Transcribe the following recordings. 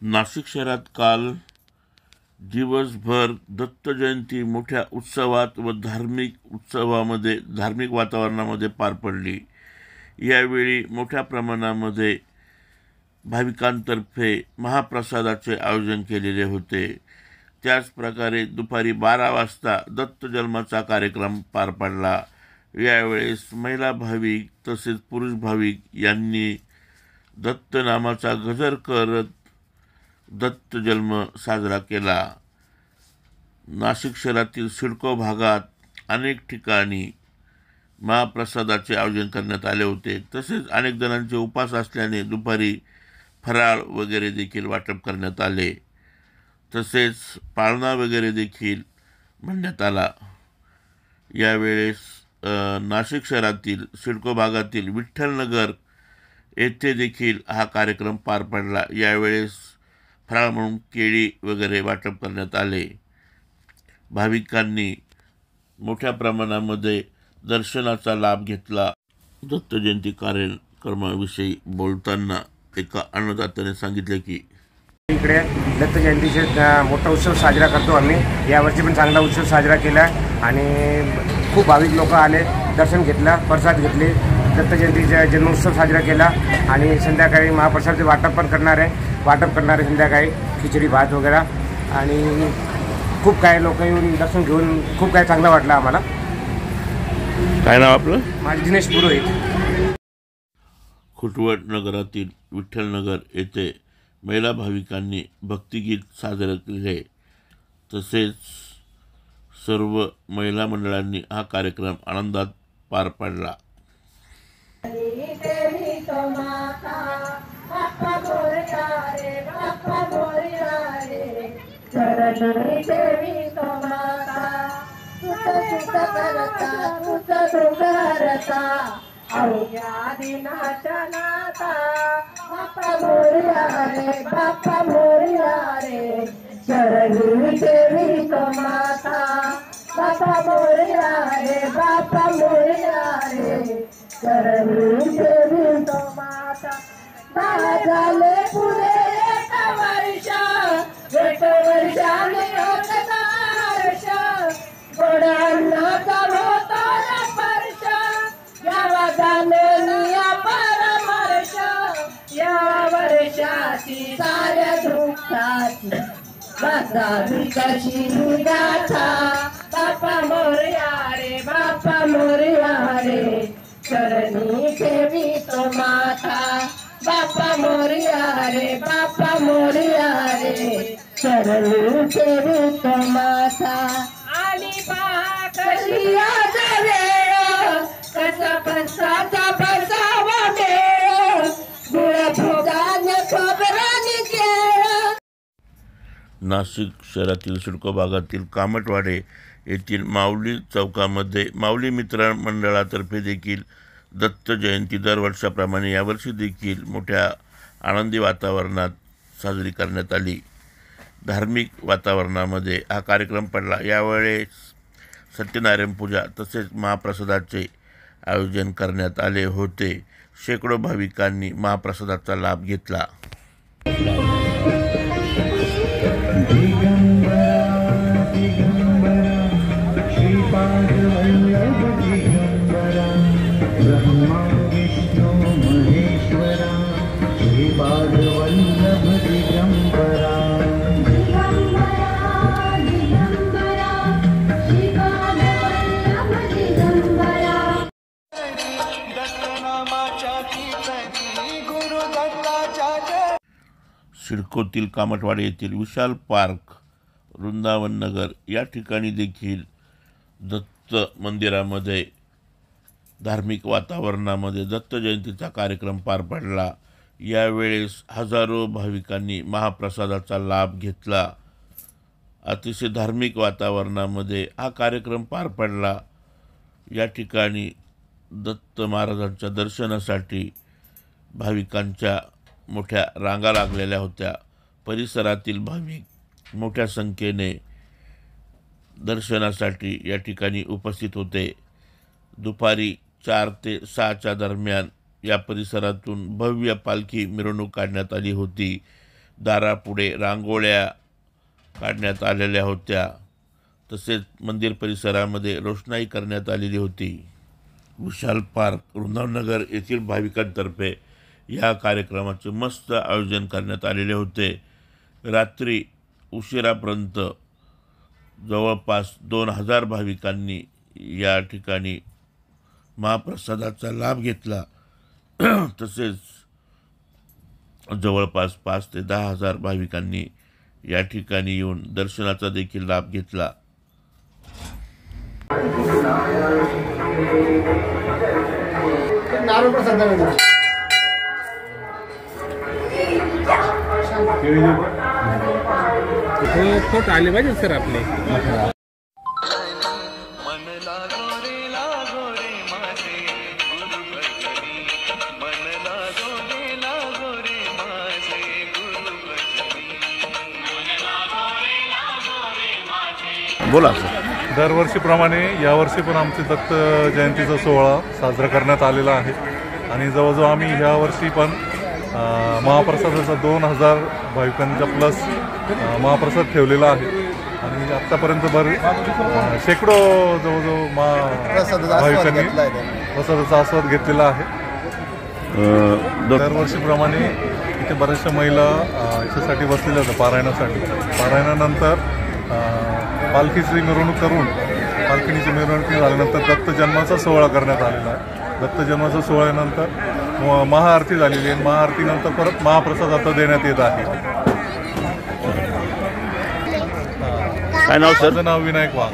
नाशिक शहरात काल दिवसभर दत्त जयंती मोठ्या उत्सवात व धार्मिक वातावरणामध्ये पार पडली। यावेळी मोठ्या प्रमाणामध्ये भाविकांतर्फे महाप्रसादाचे आयोजन केलेले होते। त्याच प्रकारे दुपारी 12 वाजता दत्त जन्माचा कार्यक्रम पार पडला। यावेळेस महिला भाविक तसेच पुरुष भाविक यांनी दत्त नामाचा गजर करत दत्त जन्म साजरा केला। नाशिक शहरातील सिडको भागात अनेक ठिकाणी महाप्रसादाचे आयोजन करण्यात आले होते। तसेच अनेक जणांचे उपास असल्याने दुपारी फराळ वगैरे देखील वाटप करण्यात आले। तसेच पाळणा वगैरे देखील म्हणण्यात आला। यावेळेस नाशिक शहरातील सिडको भागातील विठ्ठलनगर येथे देखील हा कार्यक्रम पार पडला। यावेळेस फराळ म्हणून केळी वगैरे वाटप करण्यात आले। भाविकांनी मोठ्या प्रमाणामध्ये दर्शनाचा लाभ घेतला। दत्त जयंती कार्यक्रमाविषयी बोलताना एका अन्नदात्याने सांगितले की इकडे दत्त जयंतीचा मोठा उत्सव साजरा करतो आम्ही। यावर्षी पण चांगला उत्सव साजरा केला आणि खूप भाविक लोक आले, दर्शन घेतला, प्रसाद घेतले, दत्त जयंतीचा जन्मोत्सव साजरा केला आणि संध्याकाळी महाप्रसादाचे वाटप करणारे संध्याकाळी खिचडी भात वगैरे आणि खूप काही लोक येऊन दर्शन घेऊन खूप काही चांगलं वाटलं आम्हाला। काय नाव आपलं? माझं दिनेश पुरोहित। खुटवड नगरातील विठ्ठलनगर येथे महिला भाविकांनी भक्तिगीत साजरे केले। तसेच सर्व महिला मंडळांनी हा कार्यक्रम आनंदात पार पाडला। बाप्पा मोरया रे चरणी देवी तो माता, बाप्पा मोरया रे चरणी देवी तो माता। झाले पुरे एक वर्षाने होता हर्ष, गोडांना होता स्पर्श, यावा झाले परमर्ष, या वर्षाची साऱ्या दुःखाची वाचावी कशी गाथा। बाप्पा मोरया रे चरणी देवी तो माता, बाप्पा मोरया रे चरणी देवी तो माता। आणि पहा कशी आज वेळ, कसा पंचाचा बसावा मेळ, गुळ भोगाने खोबराने केळ। नाशिक शहरातील सिडको भागातील कामटवाडे येथील माऊली चौकामध्ये माऊली मित्र मंडळातर्फे देखील दत्त जयंती दरवर्षाप्रमाणे यावर्षी देखील मोठ्या आनंदी वातावरणात साजरी करण्यात आली। धार्मिक वातावरणामध्ये हा कार्यक्रम पडला। यावेळेस सत्यनारायण पूजा तसेच महाप्रसादाचे आयोजन करण्यात आले होते। शेकडो भाविकांनी महाप्रसादाचा लाभ घेतला। सिडकोतील कामटवाडे येथील विशाल पार्क, वृंदावन नगर या ठिकाणी देखील दत्त मंदिरामध्ये धार्मिक वातावरणामध्ये दत्त जयंतीचा कार्यक्रम पार पडला। यावेळेस हजारो भाविकांनी महाप्रसादाचा लाभ घेतला। अतिशय धार्मिक वातावरणामध्ये हा कार्यक्रम पार पडला। या ठिकाणी दत्त महाराजांच्या दर्शनासाठी भाविकांच्या मोठ्या रांगा लागलेल्या होत्या। परिसरातील भाविक मोठ्या संख्येने दर्शनासाठी या ठिकाणी उपस्थित होते। दुपारी 4 ते 6च्या दरम्यान या परिसरातून भव्य पालखी मिरवणूक काढण्यात आली होती। दारापुढे रांगोळ्या काढण्यात आलेल्या होत्या. तसेच मंदिर परिसरामध्ये रोषणाई करण्यात आलेली होती. विशाल पार्क वृंदावननगर येथील भाविकांतर्फे या कार्यक्रमाचे मस्त आयोजन करण्यात आलेले होते. रात्री उशिरापर्यंत जवळपास 2000 भाविकांनी या ठिकाणी महाप्रसादाचा लाभ घेतला. तसेच जवळपास 5 ते 10 हजार भाविकांनी या ठिकाणी येऊन दर्शनाचा देखील लाभ घेतला. फोटो आले पाहिजे सर आपले. बोला सर. दरवर्षीप्रमाणे यावर्षी पण आमची दत्त जयंतीचा सोहळा साजरा करण्यात आलेला आहे आणि जवळजवळ आम्ही ह्यावर्षी पण महाप्रसादाचा 2000 भाविकांचा प्लस महाप्रसाद ठेवलेला आहे आणि आत्तापर्यंत शेकडो जवळजवळ भाविकांनी प्रसादाचा आस्वाद घेतलेला आहे. दरवर्षीप्रमाणे इथे बऱ्याचशा महिला याच्यासाठी बसलेल्या होत्या पारायणासाठी. पारायणानंतर पालखीची मिरवणूक करून पालखीची मिरवणूक झाल्यानंतर दत्त जन्माचा सोहळा करण्यात आलेला आहे. दत्त जन्माच्या सोहळ्यानंतर महाआरती झालेली आहे. महाआरतीनंतर परत महाप्रसाद आता देण्यात येत आहे. काय नाव सर? माझं नाव विनायक वाघ.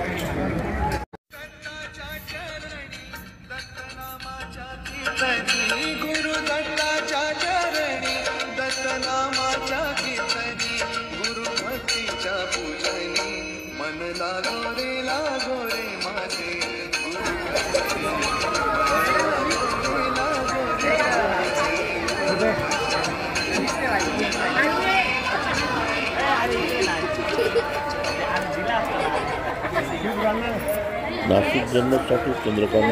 नाशिक जन्मसाठी चंद्रकांत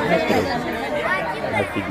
नाशिक